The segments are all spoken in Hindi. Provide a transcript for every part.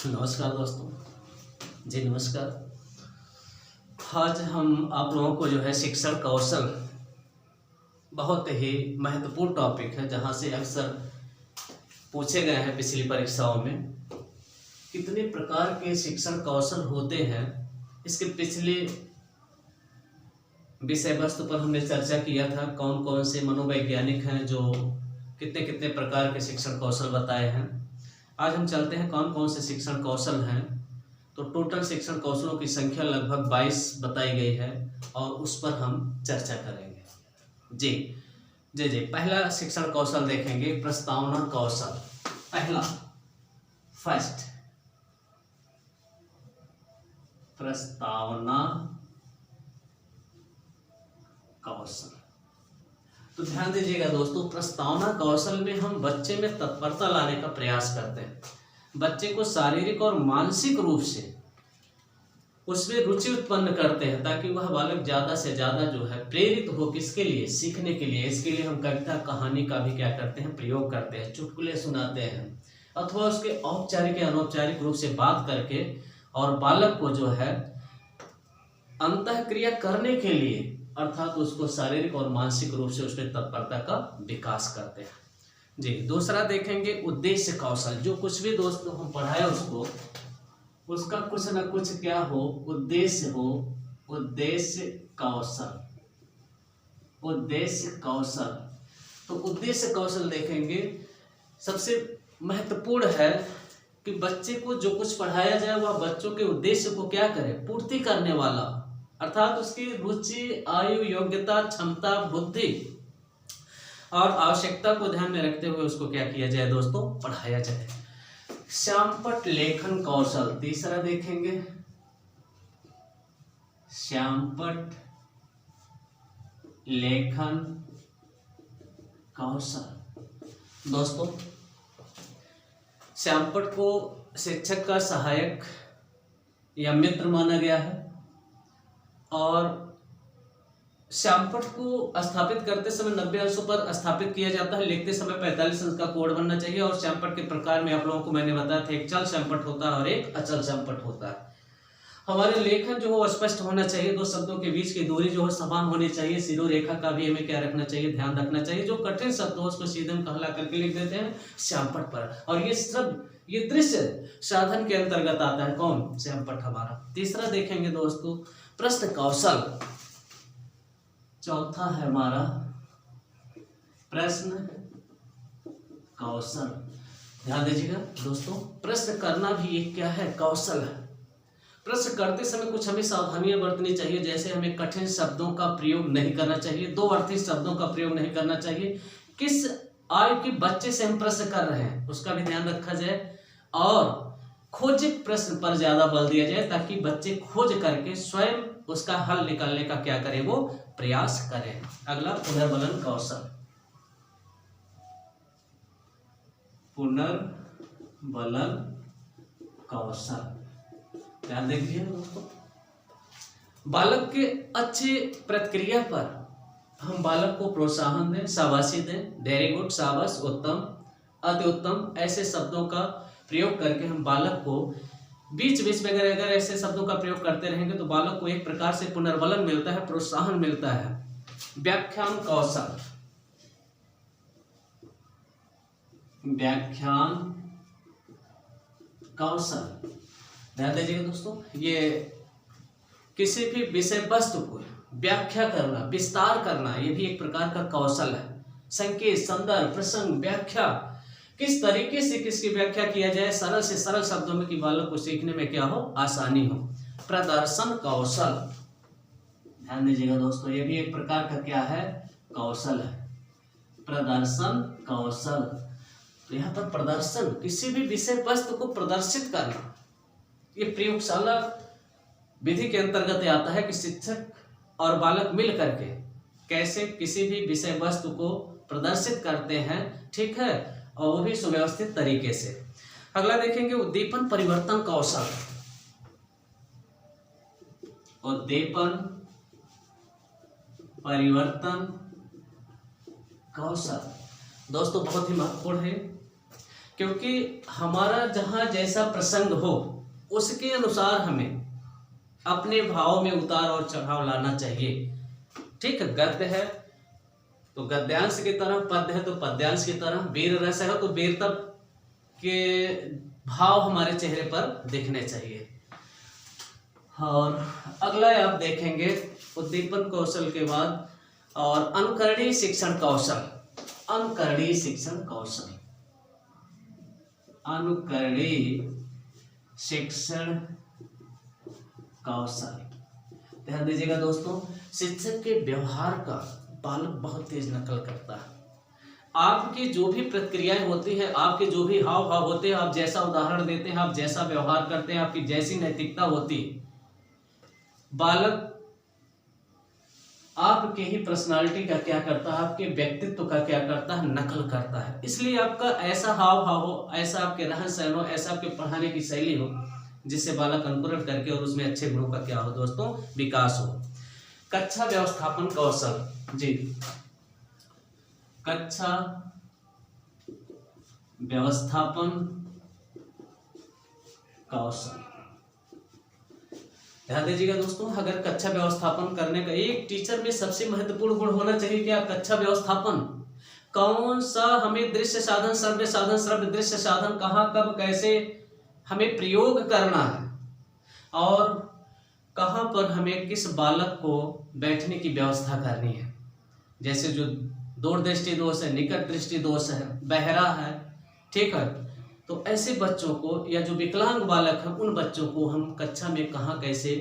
नमस्कार दोस्तों। जी नमस्कार। आज हम आप लोगों को जो है शिक्षण कौशल बहुत ही महत्वपूर्ण टॉपिक है, जहां से अक्सर पूछे गए हैं पिछली परीक्षाओं में कितने प्रकार के शिक्षण कौशल होते हैं। इसके पिछले विषय वस्तु पर हमने चर्चा किया था, कौन कौन से मनोवैज्ञानिक हैं जो कितने कितने प्रकार के शिक्षण कौशल बताए हैं। आज हम चलते हैं कौन कौन से शिक्षण कौशल हैं। तो टोटल शिक्षण कौशलों की संख्या लगभग 22 बताई गई है और उस पर हम चर्चा करेंगे। जी जी जी पहला शिक्षण कौशल देखेंगे, प्रस्तावना कौशल। पहला फर्स्ट प्रस्तावना कौशल। तो ध्यान दीजिएगा दोस्तों, प्रस्तावना कौशल में हम बच्चे में तत्परता लाने का प्रयास करते हैं। बच्चे को शारीरिक और मानसिक रूप से उसमें रुचि उत्पन्न करते हैं ताकि वह बालक ज़्यादा से ज़्यादा जो है प्रेरित हो, किसके लिए? सीखने के लिए। इसके लिए हम कविता कहानी का भी क्या करते हैं? प्रयोग करते हैं, चुटकुले सुनाते हैं अथवा उसके औपचारिक या अनौपचारिक रूप से बात करके और बालक को जो है अंतःक्रिया करने के लिए, अर्थात उसको शारीरिक और मानसिक रूप से उसमें तत्परता का विकास करते हैं। जी दूसरा देखेंगे उद्देश्य कौशल। जो कुछ भी दोस्तों हम पढ़ाए उसको उसका कुछ न कुछ क्या हो, उद्देश्य हो। उद्देश्य कौशल, उद्देश्य कौशल। तो उद्देश्य कौशल देखेंगे, सबसे महत्वपूर्ण है कि बच्चे को जो कुछ पढ़ाया जाए वह बच्चों के उद्देश्य को क्या करे? पूर्ति करने वाला, अर्थात उसकी रुचि, आयु, योग्यता, क्षमता, बुद्धि और आवश्यकता को ध्यान में रखते हुए उसको क्या किया जाए दोस्तों? पढ़ाया जाए। श्यामपट्ट लेखन कौशल तीसरा देखेंगे, श्यामपट्ट लेखन कौशल। दोस्तों श्यामपट्ट को शिक्षक का सहायक या मित्र माना गया है और श्यामपट्ट को स्थापित करते समय 90 अंशों पर स्थापित किया जाता है। लिखते समय 45 अंश का कोड बनना चाहिए। और श्यामपट्ट के प्रकार में आप लोगों को मैंने बताया था, एक चल श्यामपट्ट होता है और एक अचल श्यामपट्ट होता है। हमारे लेखन जो हो स्पष्ट होना चाहिए, दो शब्दों के बीच की दूरी जो है समान होनी चाहिए। सिरो रेखा का भी हमें क्या रखना चाहिए? ध्यान रखना चाहिए। जो कठिन शब्द हो उसको सीधे हम कहला करके लिख देते हैं श्यामपट्ट पर, और ये सब ये दृश्य साधन के अंतर्गत आता है। कौन? श्यामपट्ट हमारा। तीसरा देखेंगे दोस्तों प्रश्न कौशल। चौथा है हमारा प्रश्न कौशल। ध्यान दीजिएगा दोस्तों, प्रश्न करना भी एक क्या है? कौशल है। प्रश्न करते समय कुछ हमें सावधानियां बरतनी चाहिए, जैसे हमें कठिन शब्दों का प्रयोग नहीं करना चाहिए, दो अर्थी शब्दों का प्रयोग नहीं करना चाहिए। किस आयु के बच्चे से हम प्रश्न कर रहे हैं उसका भी ध्यान रखा जाए और खोजित प्रश्न पर ज्यादा बल दिया जाए ताकि बच्चे खोज करके स्वयं उसका हल निकालने का क्या करें? वो प्रयास करें। अगला पुनर्बलन कौशल। पुनर्बलन कौशल ध्यान देखिए दोस्तों, बालक के अच्छे प्रतिक्रिया पर हम बालक को प्रोत्साहन दें, शाबाशी दें, वेरी गुड, शाबाश, उत्तम, अति उत्तम, ऐसे शब्दों का प्रयोग करके हम बालक को बीच बीच में अगर ऐसे शब्दों का प्रयोग करते रहेंगे तो बालक को एक प्रकार से पुनर्बलन मिलता है, प्रोत्साहन मिलता है। व्याख्यान कौशल। व्याख्यान कौशल ध्यान दीजिएगा दोस्तों, ये किसी भी विषय वस्तु को व्याख्या करना, विस्तार करना, ये भी एक प्रकार का कौशल है। संकेत, संदर्भ, प्रसंग, व्याख्या, किस तरीके से किसकी व्याख्या किया जाए सरल से सरल शब्दों में कि बालक को सीखने में क्या हो? आसानी हो। प्रदर्शन कौशल ध्यान दीजिएगा दोस्तों, ये भी एक प्रकार का क्या है? कौशल है। प्रदर्शन कौशल। तो यहाँ पर प्रदर्शन, किसी भी विषय वस्तु को प्रदर्शित करना, ये प्रयोगशाला विधि के अंतर्गत आता है कि शिक्षक और बालक मिल करके कैसे किसी भी विषय वस्तु को प्रदर्शित करते हैं, ठीक है, और वो भी सुव्यवस्थित तरीके से। अगला देखेंगे उद्दीपन परिवर्तन कौशल। उद्दीपन परिवर्तन कौशल दोस्तों बहुत ही महत्वपूर्ण है। क्योंकि हमारा जहाँ जैसा प्रसंग हो उसके अनुसार हमें अपने भाव में उतार और चढ़ाव लाना चाहिए। ठीक है, गद्य है तो गद्यांश की तरह, पद्य है तो पद्यांश की तरह, वीर रस है तो वीरता के भाव हमारे चेहरे पर दिखने चाहिए। और अगला आप देखेंगे उद्दीपन कौशल के बाद और अनुकरणीय शिक्षण कौशल। अनुकरणीय शिक्षण कौशल, अनुकरणीय शिक्षण कौशल। ध्यान दीजिएगा दोस्तों, शिक्षक के व्यवहार का बालक बहुत तेज नकल करता है। आपकी जो भी प्रक्रियाएं होती हैं, आपके जो भी हाव भाव होते हैं, आप जैसा उदाहरण देते हैं, आप जैसा व्यवहार करते हैं, आपकी जैसी नैतिकता होती है, बालक आपके ही पर्सनालिटी का क्या करता है, आपके व्यक्तित्व का क्या करता है, नकल करता है। इसलिए आपका ऐसा हाव भाव हो, ऐसा आपके रहन सहन हो, ऐसा आपके पढ़ाने की शैली हो जिससे बालक अनुकरण करके और उसमें अच्छे गुणों का क्या हो दोस्तों, विकास हो। कक्षा व्यवस्थापन कौशल जी, कक्षा व्यवस्थापन कौशल। ध्यान दीजिएगा दोस्तों, अगर कक्षा व्यवस्थापन करने का एक टीचर में सबसे महत्वपूर्ण गुण होना चाहिए क्या, कक्षा व्यवस्थापन। कौन सा हमें दृश्य साधन, श्रव्य साधन, श्रव्य दृश्य साधन कहाँ कब कैसे हमें प्रयोग करना है और कहाँ पर हमें किस बालक को बैठने की व्यवस्था करनी है। जैसे जो दूरदृष्टि दोष है, निकट दृष्टि दोष है, बहरा है, ठीक है, तो ऐसे बच्चों को या जो विकलांग बालक हैं उन बच्चों को हम कक्षा में कहाँ कैसे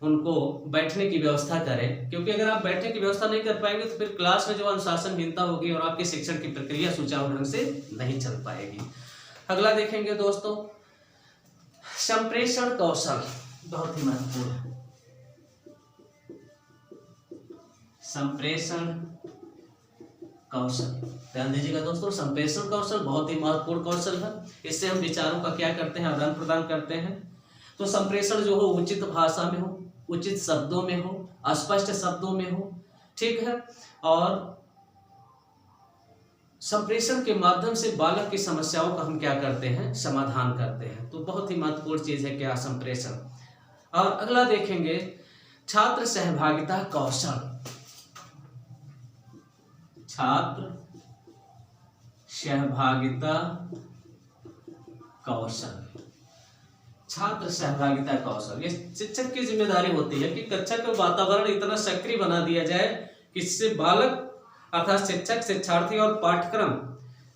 उनको बैठने की व्यवस्था करें। क्योंकि अगर आप बैठने की व्यवस्था नहीं कर पाएंगे तो फिर क्लास में जो अनुशासनहीनता होगी और आपके शिक्षण की प्रक्रिया सुचारू ढंग से नहीं चल पाएगी। अगला देखेंगे दोस्तों, संप्रेषण कौशल, बहुत ही महत्वपूर्ण है। संप्रेषण कौशल, ध्यान दीजिएगा दोस्तों, संप्रेषण कौशल बहुत ही महत्वपूर्ण कौशल है। इससे हम विचारों का क्या करते हैं, आदान प्रदान करते हैं। तो संप्रेषण जो हो उचित भाषा में हो, उचित शब्दों में हो, अस्पष्ट शब्दों में हो, ठीक है, और संप्रेषण के माध्यम से बालक की समस्याओं का हम क्या करते हैं, समाधान करते हैं। तो बहुत ही महत्वपूर्ण चीज है क्या, संप्रेषण। और अगला देखेंगे छात्र सहभागिता कौशल। छात्र सहभागिता कौशल, छात्र सहभागिता कौशल, ये शिक्षक की जिम्मेदारी होती है कि कक्षा का वातावरण इतना सक्रिय बना दिया जाए कि इससे बालक अर्थात शिक्षक, शिक्षार्थी और पाठ्यक्रम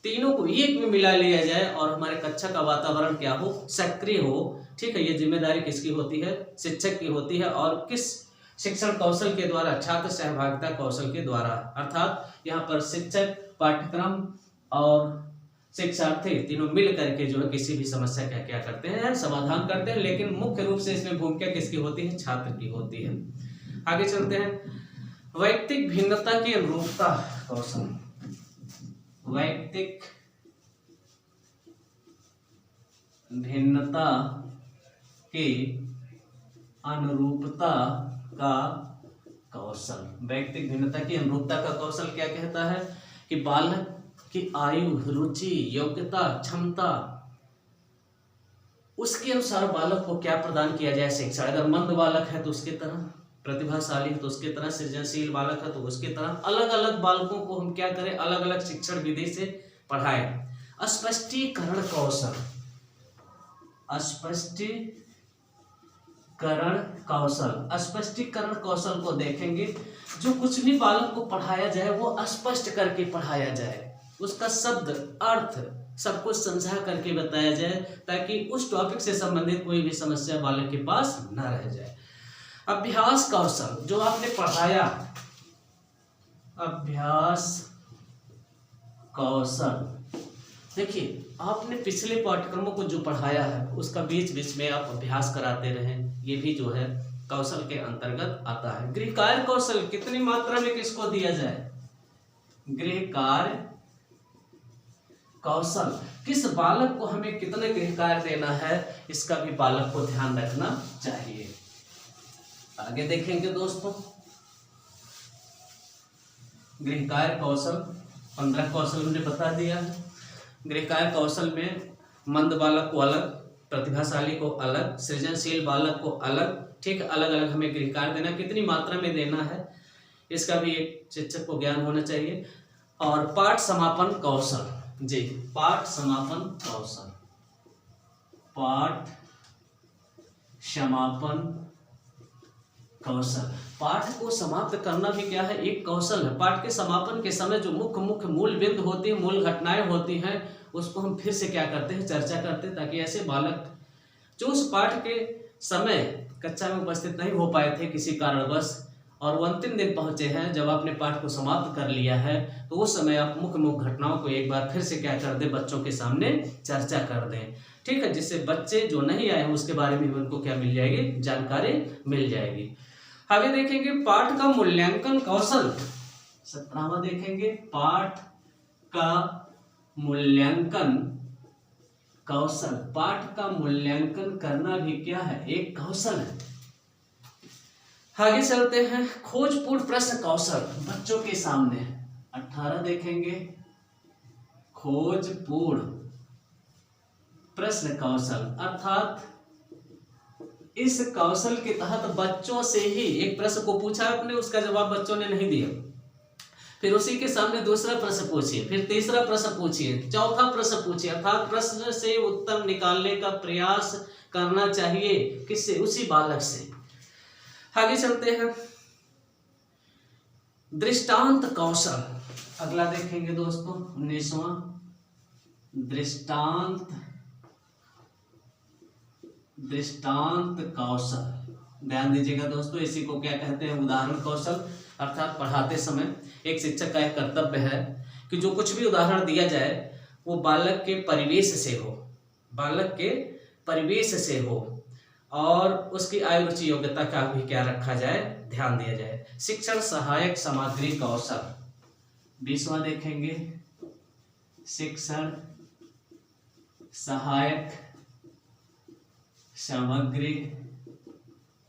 तीनों को एक में मिला लिया जाए और हमारे कक्षा का वातावरण क्या हो, सक्रिय हो। ठीक है, ये जिम्मेदारी किसकी होती है, शिक्षक की होती है। और किस शिक्षण कौशल के द्वारा, छात्र सहभागिता कौशल के द्वारा। अर्थात यहाँ पर शिक्षक, पाठ्यक्रम और शिक्षार्थी तीनों मिल करके जो है किसी भी समस्या का क्या करते हैं, समाधान करते हैं। लेकिन मुख्य रूप से इसमें भूमिका किसकी होती है, छात्र की होती है। आगे चलते हैं, वैयक्तिक भिन्नता की अनुरूपता कौशल। वैयक्तिक भिन्नता की अनुरूपता का कौशल। वैयक्तिक भिन्नता की अनुरूपता का कौशल क्या कहता है कि बालक की आयु, रुचि, योग्यता, क्षमता, उसके अनुसार बालक को क्या प्रदान किया जाए शिक्षा। अगर मंद बालक है तो उसके तरह, प्रतिभाशाली है तो उसके तरह, सृजनशील बालक है तो उसके तरह, अलग अलग बालकों को हम क्या करें, अलग अलग शिक्षण विधि से पढ़ाएं। स्पष्टीकरण कौशल, स्पष्टीकरण कौशल। स्पष्टीकरण कौशल को देखेंगे, जो कुछ भी बालक को पढ़ाया जाए वो स्पष्ट करके पढ़ाया जाए, उसका शब्द अर्थ सब कुछ समझा करके बताया जाए ताकि उस टॉपिक से संबंधित कोई भी समस्या बालक के पास न रह जाए। अभ्यास कौशल, जो आपने पढ़ाया, अभ्यास कौशल। देखिए, आपने पिछले पाठ्यक्रमों को जो पढ़ाया है उसका बीच बीच में आप अभ्यास कराते रहें, ये भी जो है कौशल के अंतर्गत आता है। गृह कार्य कौशल, कितनी मात्रा में किसको दिया जाए, गृह कार्य कौशल, किस बालक को हमें कितने गृह कार्य देना है, इसका भी बालक को ध्यान रखना चाहिए। आगे देखेंगे दोस्तों, गृह कार्य कौशल 15 कौशल हमने बता दिया है। गृह कार्य कौशल में मंद बालक को अलग, प्रतिभाशाली को अलग, सृजनशील बालक को अलग, ठीक, अलग अलग हमें गृह कार्य देना, कितनी मात्रा में देना है इसका भी एक शिक्षक को ज्ञान होना चाहिए। और पाठ समापन कौशल, जी पाठ समापन कौशल, पाठ समापन कौशल, पाठ को समाप्त करना भी क्या है, एक कौशल है। पाठ के समापन के समय जो मुख्य मूल बिंदु होती है, मूल घटनाएं होती हैं, उसको हम फिर से क्या करते हैं, चर्चा करते हैं, ताकि ऐसे बालक जो उस पाठ के समय कक्षा में उपस्थित नहीं हो पाए थे किसी कारणवश, और वो अंतिम दिन पहुंचे हैं जब आपने पाठ को समाप्त कर लिया है, तो उस समय आप मुख्य घटनाओं को एक बार फिर से क्या कर दें, बच्चों के सामने चर्चा कर दें, ठीक है, जिससे बच्चे जो नहीं आए हैं उसके बारे में उनको क्या मिल जाएगी, जानकारी मिल जाएगी। आगे देखेंगे पाठ का मूल्यांकन कौशल, 17वां देखेंगे पाठ का मूल्यांकन कौशल। पाठ का मूल्यांकन करना भी क्या है, एक कौशल है। आगे चलते हैं खोजपूर्ण प्रश्न कौशल, बच्चों के सामने 18 देखेंगे खोजपूर्ण प्रश्न कौशल, अर्थात इस कौशल के तहत बच्चों से ही एक प्रश्न को पूछा आपने, उसका जवाब बच्चों ने नहीं दिया, फिर उसी के सामने दूसरा प्रश्न पूछिए, फिर तीसरा प्रश्न पूछिए, चौथा प्रश्न पूछिए, अर्थात प्रश्न से उत्तर निकालने का प्रयास करना चाहिए, किससे, उसी बालक से। आगे चलते हैं दृष्टांत कौशल, अगला देखेंगे दोस्तों 19वां दृष्टांत कौशल। ध्यान दीजिएगा दोस्तों, इसी को क्या कहते हैं, उदाहरण कौशल। अर्थात पढ़ाते समय एक शिक्षक का एक कर्तव्य है कि जो कुछ भी उदाहरण दिया जाए वो बालक के परिवेश से हो, बालक के परिवेश से हो, और उसकी आयु रुचि योग्यता का भी क्या रखा जाए, ध्यान दिया जाए। शिक्षण सहायक सामग्री कौशल, 20वां देखेंगे शिक्षण सहायक सामग्री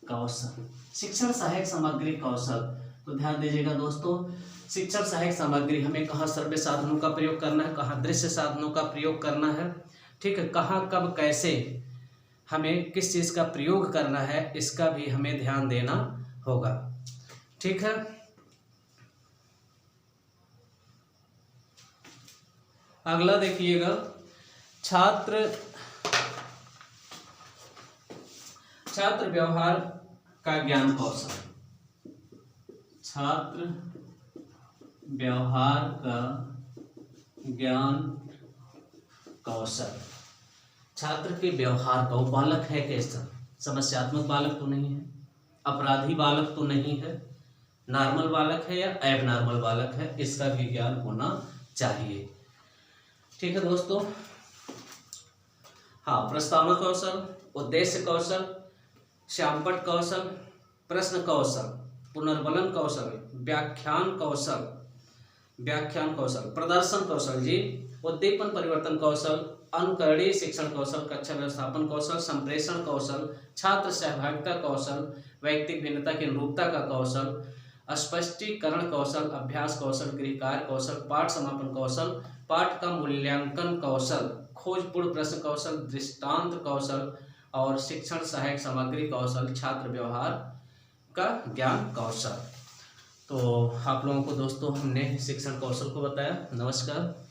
कौशल। शिक्षण सहायक सामग्री कौशल, तो ध्यान दीजिएगा दोस्तों, शिक्षण सहायक सामग्री हमें कहाँ श्रव्य साधनों का प्रयोग करना है, कहाँ दृश्य साधनों का प्रयोग करना है, ठीक है, कहाँ कब कैसे हमें किस चीज़ का प्रयोग करना है, इसका भी हमें ध्यान देना होगा, ठीक है। अगला देखिएगा छात्र व्यवहार का ज्ञान कौशल, छात्र व्यवहार का ज्ञान कौशल। छात्र के व्यवहार का, वो बालक है कैसा, समस्यात्मक बालक तो नहीं है, अपराधी बालक तो नहीं है, नॉर्मल बालक है या एब नॉर्मल बालक है, इसका भी ज्ञान होना चाहिए, ठीक है दोस्तों। हाँ, प्रस्तावना कौशल, उद्देश्य कौशल, श्यामपट कौशल, प्रश्न कौशल, पुनर्बलन कौशल, व्याख्यान कौशल, प्रदर्शन कौशल, जी उद्दीपन परिवर्तन कौशल, अनुकरणीय शिक्षण कौशल, कक्षा व्यवस्थापन कौशल, संप्रेषण कौशल, छात्र सहभागिता कौशल, वैयक्तिक भिन्नता की अनुरूपता का कौशल, स्पष्टीकरण कौशल, अभ्यास कौशल, गृह कार्य कौशल, पाठ समापन कौशल, पाठ का मूल्यांकन कौशल, खोजपूर्ण प्रश्न कौशल, दृष्टांत कौशल और शिक्षण सहायक सामग्री कौशल, छात्र व्यवहार का ज्ञान कौशल। तो आप लोगों को दोस्तों हमने शिक्षण कौशल को बताया। नमस्कार।